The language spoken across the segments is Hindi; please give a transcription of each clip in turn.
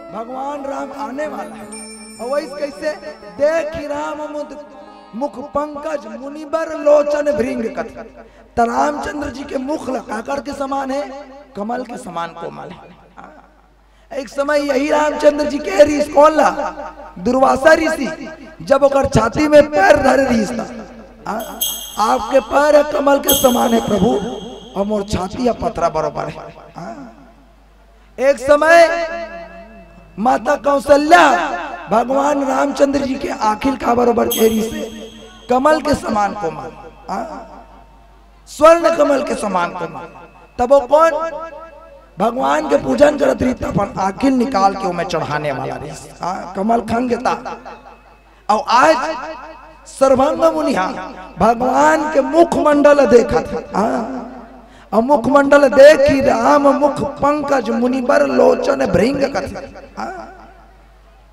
भगवान राम आने वाला है। और वैसे कैसे देखी राम मुख पंकज मुनिबर लोचन भृंग कथ। तो रामचंद्र जी के मुख काकर के समान है, कमल के समान कोमल है। एक समय यही रामचंद्र जी के ऋषि कौन ला, दुर्वासा ऋषि, जब ओकर छाती में पैर धरे ऋषि आपके पैर कमल के समान है प्रभु, और मोर छाती पत्रा बराबर है। एक समय माता कौशल्या भगवान रामचंद्र जी के आखिर का बराबर चेहरी से कमल के समान कोमल, स्वर्ण कमल के समान कोमल। तब वो कौन भगवान के पूजन करत रही, तब आखिर निकाल के उन्हें चढ़ाने वाला रही कमल खंगता। और आज सर्वांग मुनिया भगवान के मुखमंडल देखा था, और मुखमंडल देखी राम मुख पंकज मुनिबर लोचन भृंग कथ।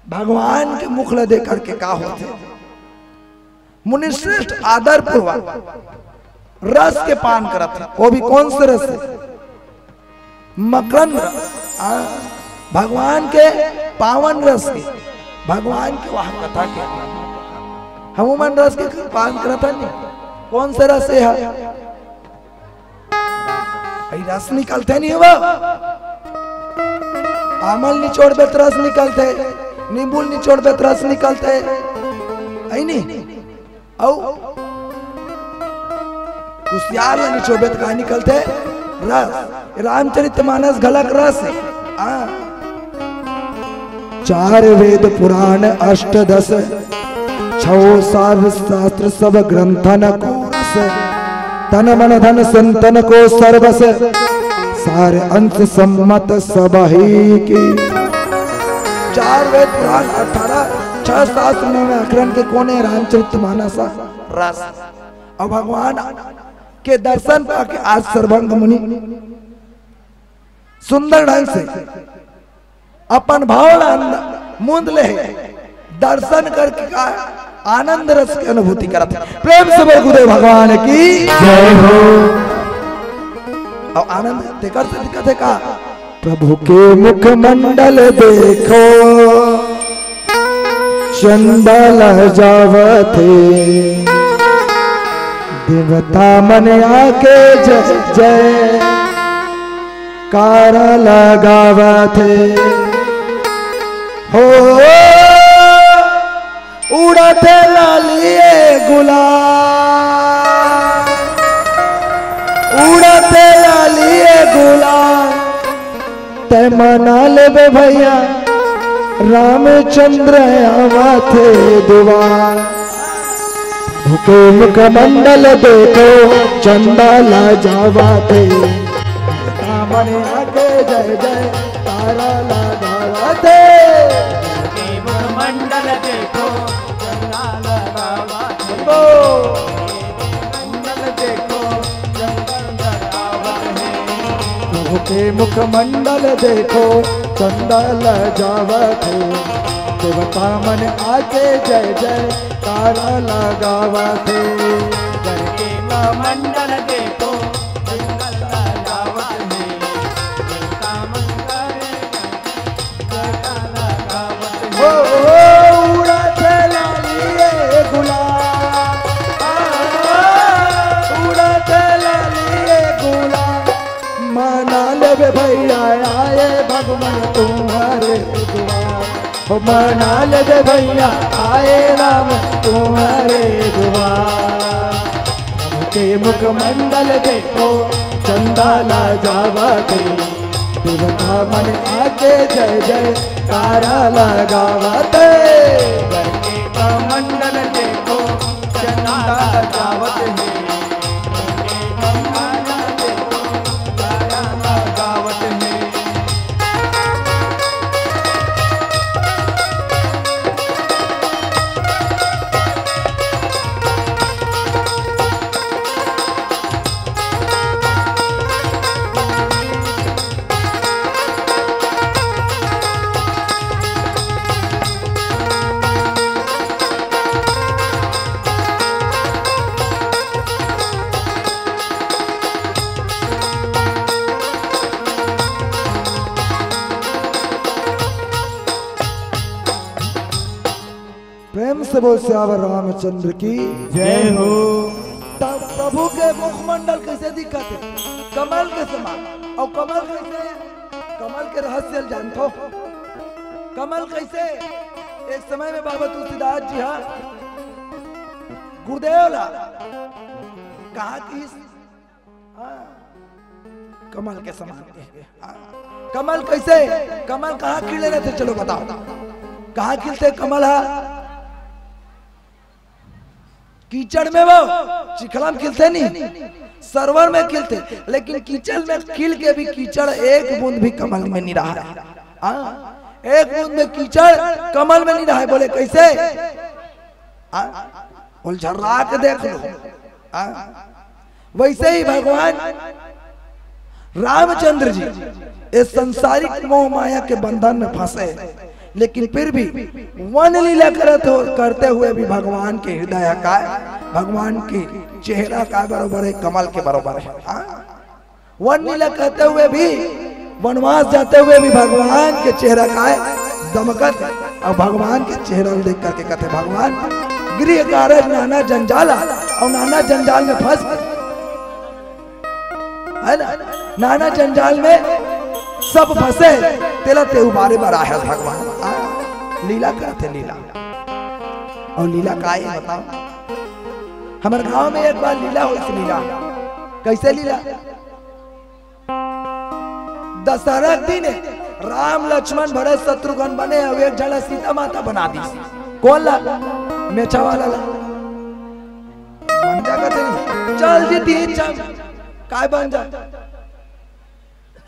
भगवान के मुख ल देख करके का होते, मुनिश्रेष्ठ आदर पूर्वक रस के पान करत है। वो भी कौन से रस है, मकरंद रस, भगवान के पावन रस के, भगवान के वहां कथा के हनुमान रस के पान करता नहीं। कौन से रस है, रस निकलते नहीं वो, आमल निचोड़ बे रस निकलते, नींबू निचोड़ बे रस निकलते है नहीं, और कुशियार निचोड़ बे कहा निकलते रस। रामचरितमानस घलक रस है। 4 वेद पुराण 8 10 6 शास्त्र सब ग्रंथन को रस, तन मन धन संतन को सर्वस, सारे अंश सम्मत सब ही की। 4 वेद पुराण 18 6 शास्त्र में अग्रहण के कोने रामचरितमानस रस। और भगवान के दर्शन पाके आज सर्वांग मुनि सुंदर ढंग से अपन भाव मूंद ले, दर्शन करके का आनंद रस की अनुभूति करते। प्रेम से बोल गुरुदेव भगवान की जय हो। और आनंद देखकर से दिक्कत है का, प्रभु के मुख मंडल देखो चंदल जावते, देवता मन आके जय जय कार लगावते। हो उड़ते लालिए गुलाल, उड़ते लालिए गुलाल, ते मना ले भैया रामचंद्र आवाथे दुआर। भूखे मुख मंडल देखो चंदाला जावाते, मन आगे जय जय तारा लगावाते। मंडल देखो चंदाला लगावाते, मंडल देखो चंदाला लगावाते। भूखे मुख मंडल देखो चंदाला जावाते, देवता मन आगे जय जय तारा लगावते। करके मंडल देखो चंदाला लगावते, देवता मन लगावते। हो उड़ते लालिए गुलाल, उड़ते लालिए गुलाल, मना ले भैया आए भगवान तुम्हारे द्वार। हो मना ले भैया आए राम तुम्हारे द्वार। के मुख मंडल देखो चंदाला जावते, देवता मन आके जय जय तारा लगावते। करके मंडल देखो चंदाला जावते, मंडल देखो तारा लगावते। प्रेम से बोल श्यावर रामचंद्र की जय हो। तब प्रभु के मुखमंडल कैसे दिखत है? कमल के समान। और कमल कैसे? कमल के रहस्य जानते हो? कमल कैसे? एक समय में बाबा तुलसीदास जी हाँ गुरुदेव ला कहा कि कमल के समान कमल कैसे? कमल कहाँ खिले रहते? चलो बताओ कहाँ खिलते कमल? कीचड़ में, वो चिखला में खिलते नहीं, सरोवर में खिलते, लेकिन कीचड़ में खिल के भी कीचड़ एक बूंद भी कमल में नहीं रहा है। एक बूंद में कीचड़ कमल में नहीं रहा है। बोले कैसे? बोल झर्रा के देख लो। वैसे ही भगवान रामचंद्र जी इस संसारिक मोह माया के बंधन में फंसे, लेकिन फिर भी वन लीला करते हुए भी भगवान के हृदय का, भगवान के चेहरा का बराबर है, कमल के बराबर है। वन लीला करते हुए भी, वनवास जाते हुए भी भगवान के चेहरा का दमकत, और भगवान के चेहरा देख करके कहते भगवान गृह कारज नाना जंजाला, और नाना जंजाल में फंस है ना, नाना जंजाल में सब फंसे, तेला ते उबारे बरा है भगवान। लीला करते लीला, और लीला का ही बताओ। हमारे गांव में एक बार लीला हुई थी। लीला कैसे? लीला दशहरा दिन राम लक्ष्मण भरत शत्रुघ्न बने, और एक जला सीता माता बना दी। कौन ला? मेचा वाला ला बन जा करते, चल जी तीन चल काय बन जा,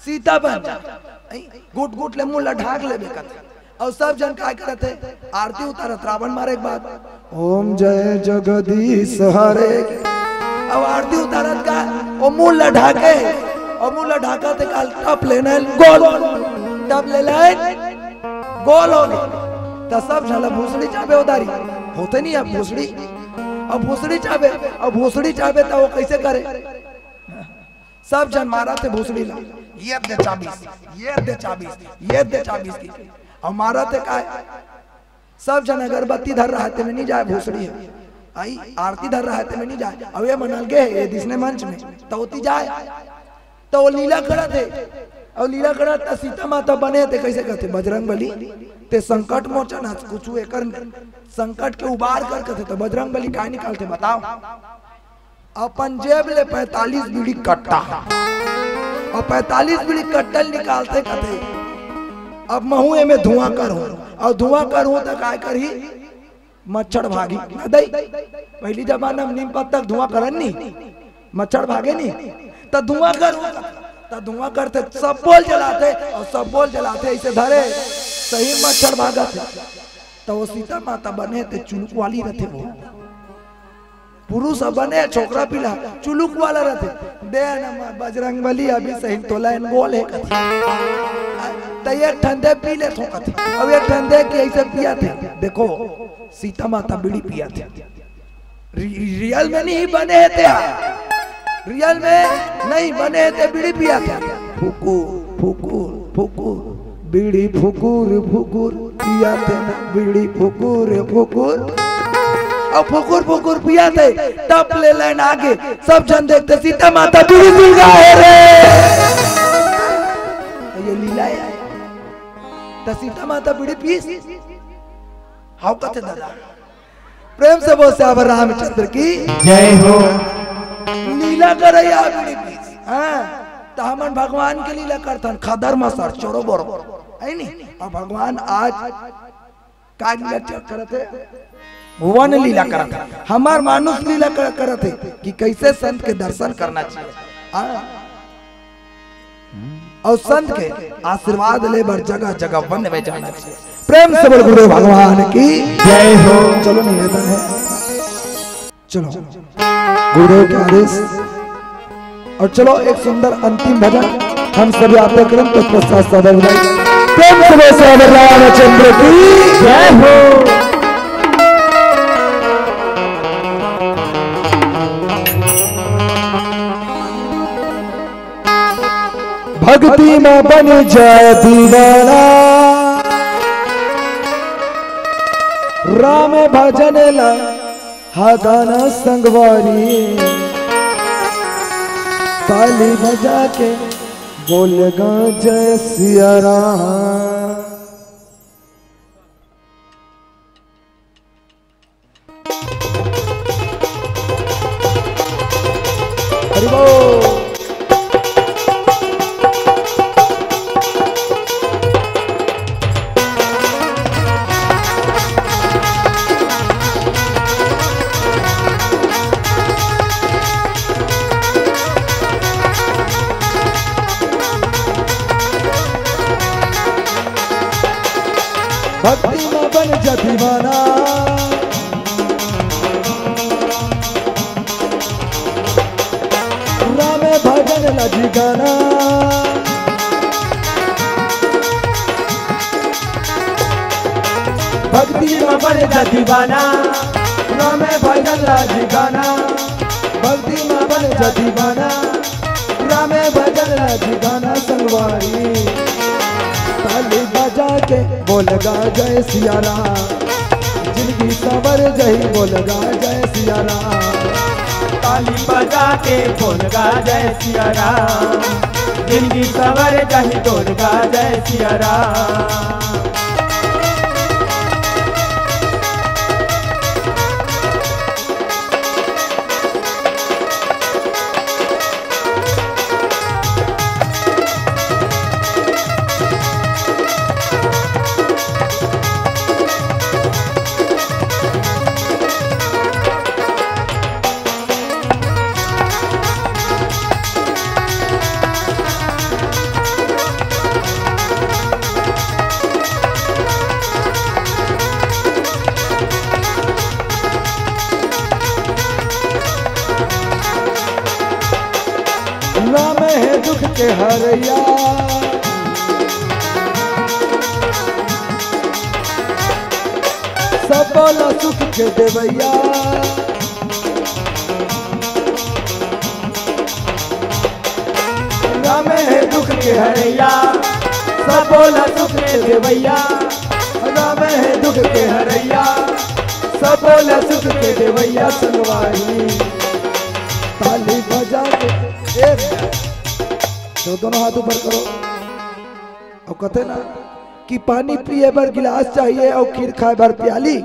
सीता बन जा। गुट गुट ले मुंह ढाक ले बेकत, और सब जन काय करते? आरती उतारत, रावण मारे एक बात, ओम जय जगदीश हरे, अब आरती उतारत का वो मुंह ढाके, और मुंह ढाका थे काल टप लेना गोल, टप ले लाइन गोल हो गई। तो सब झला भूसड़ी चाबे उदारी होते नहीं अब भूसड़ी, अब भूसड़ी चाबे, अब भूसड़ी चाबे तो वो कैसे करे? सब जन मारा थे भूसड़ी ला, ये दे 24, ये दे 24, ये दे 24 की, और मारा थे का सब जन अगरबत्ती धर रहा थे में नहीं जाए, भूसड़ी है आई आरती धर रहा थे में नहीं जाए, अब ये मनल गए ये दिसने मंच में तो होती जाए। तो वो लीला करा थे, और लीला करा था सीता माता बने थे। कैसे कहते? बजरंग बली ते संकट मोचन, कुछ संकट के उबार करके थे। तो बजरंग बली क्या निकालते बताओ? अपन जेब ले 45 बीड़ी कट्टा, और 45 बीड़ी कट्टल निकालते कहते अब महुए में धुआं करूं, और धुआं करूं तो काय करी? मच्छर भागी दई। पहली जमाना में नीम पत्ता धुआं करन नहीं, मच्छर भागे नहीं, तो धुआं करूं, तो धुआं करते सब बोल जलाते, और सब बोल जलाते ऐसे धरे सही मच्छर भागा थे। तो वो सीता माता बने थे चुलुक वाली रहते, वो पुरुष बने छोकरा पिला चुलुक वाला रहते। दे न बजरंग बली अभी सही तो लाइन गोल है कथी, तो ये ठंडे पी ले थोका थे, अब ये ठंडे के ऐसे पिया थे। देखो सीता माता बीड़ी पिया थे, रियल में नहीं बने थे, रियल में नहीं बने थे, बीड़ी पिया थे। फुकुर फुकुर फुकुर बीड़ी फुकुर फुकुर पिया थे, बीड़ी फुकुर फुकुर, और फुकुर फुकुर पिया थे। टप ले लाइन आगे, सब जन देखते सीता माता बीड़ी पी गए रे। ये लीला है, तो सीता माता बीड़ी पी हाउ कहते दादा। प्रेम से बोल श्यावर रामचंद्र की जय हो। लीला करे या बीड़ी पी, हाँ तो हमन भगवान के लीला करतन खदर मसर चोरो बोरो है नहीं। और भगवान आज का लीला करते? वन लीला करते, हमार मानुष लीला करते कि कैसे संत के दर्शन करना चाहिए, और संत के आशीर्वाद ले बर जगह जगह वन में जाना चाहिए। प्रेम से बोल गुरुदेव भगवान की जय हो। चलो निवेदन है, चलो गुरुदेव के आदेश, और चलो एक सुंदर अंतिम भजन हम सभी आपके क्रम तो प्रसाद सदैव प्रेम से बोल श्यावर रामचंद्र की जय हो। भक्ति में बन जाए दीवाना, राम भजन ला हा गाना संगवारी ताली बजा के बोलेगा जय सिया राम। हरि बोल। भक्ति में बन जा दीवाना राम भजन लगी गाना भक्ति में बन जा दीवाना राम भजन लगी गाना भक्ति में बन जा दीवाना राम भजन लगी गाना संगवारी ताली बजा के बोलगा जय सिया राम जिंदगी सवर जही बोलगा जय सिया राम। ताली बजा के बोलगा जय सिया राम जिंदगी सवर जही बोलगा जय सिया राम। राम है दुख के हरैया सब बोला सुख के देवैया राम है दुख के हरैया सब बोला सुख के देवैया राम है दुख के हरैया सब बोला सुख के देवैया संगवारी ताली बजा के तो दोनों हाथ ऊपर करो और कहते ना कि पानी पिए बार गिलास चाहिए और खीर खाए बार प्याली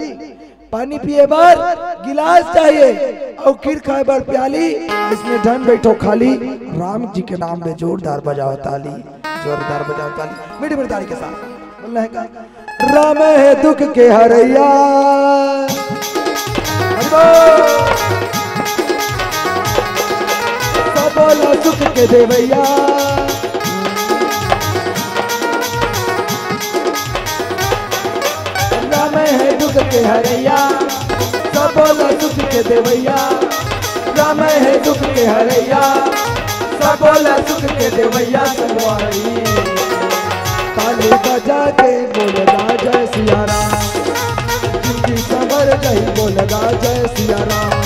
पानी पिए बार गिलास चाहिए और खीर खाए बार प्याली इसमें ढन बैठो खाली राम जी के नाम में जोरदार बजाओ ताली जोरदार बजाओ ताली मीठी मीठी ताली के साथ बोलना है का राम है दुख के हरैया बोला सुख के देवैया राम है दुख के हरैया सब बोला सुख के देवैया राम है दुख के हरैया सब बोला सुख के देवैया संगवारी ताली बजा के बोलगा जय सिया राम जिंदगी सवर जही बोलगा जय सिया राम।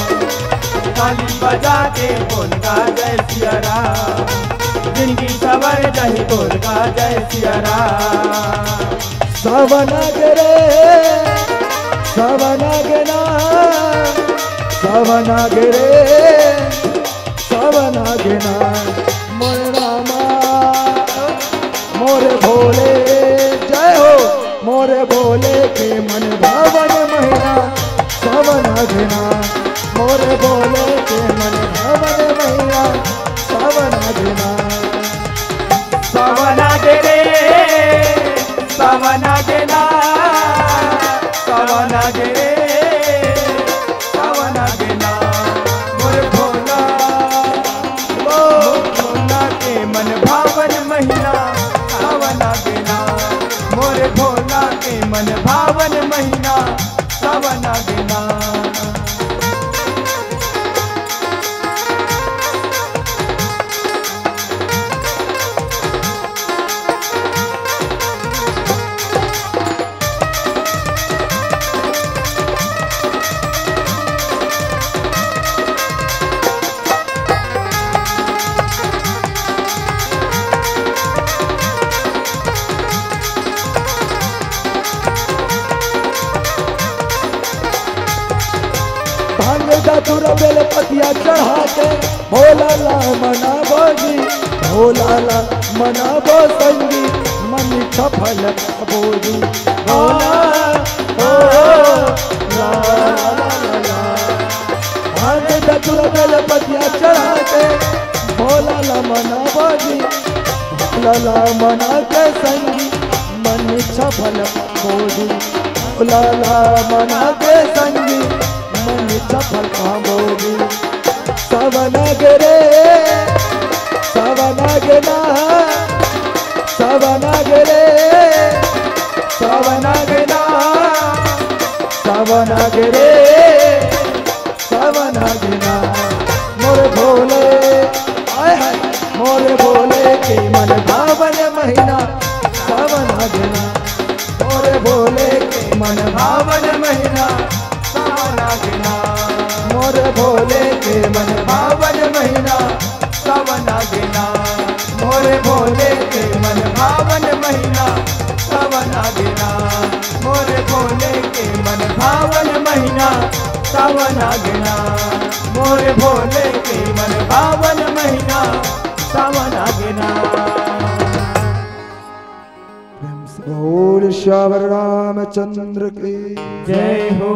ताली बजा के बोलगा जय सिया राम जिंदगी सवर जही बोलगा जय सिया राम। सवना गे सवना गेना सवना गे सवना गेना मोर रामा मोरे भोले जय हो मोरे भोले के मन भावन महिना सवना गेना मोरे बोले के मन भवन मैया सवना गिना सवना गे रे सवना गेना सवना गे रे सवना गेना मोर भोला भोला के मन भावन महीना सवना गेना मोर भोला के मन भावन महीना सवना गेना। धतुर बेल पतिया चढ़ा के भोला ला मनाबो जी, भोला ला मनाबो संगी मन सफल पाबो जी। भोला ला धतुर बेल पतिया चढ़ा के भोला ला मनाबो जी, भोला ला मना के संगी मन सफल पाबो जी। भोला ला मना के संगी मन सफल पाबो जी। सवनगरे सवनगना सवनगरे सवनगना सवनगरे सवनगना मोरे भोले आय हाय मोरे भोले के मन भावन महीना सवनगना, मोरे भोले के मन भावन महीना सवनगना, मोरे भोले के मन भावन महीना सवनगना, मोरे भोले के मन भावन महीना सवनगना, मोरे भोले के मन भावन महीना सवनगना, मोरे भोले के मन भावन महीना सवनगना। बोल श्यावर रामचंद्र की जय हो।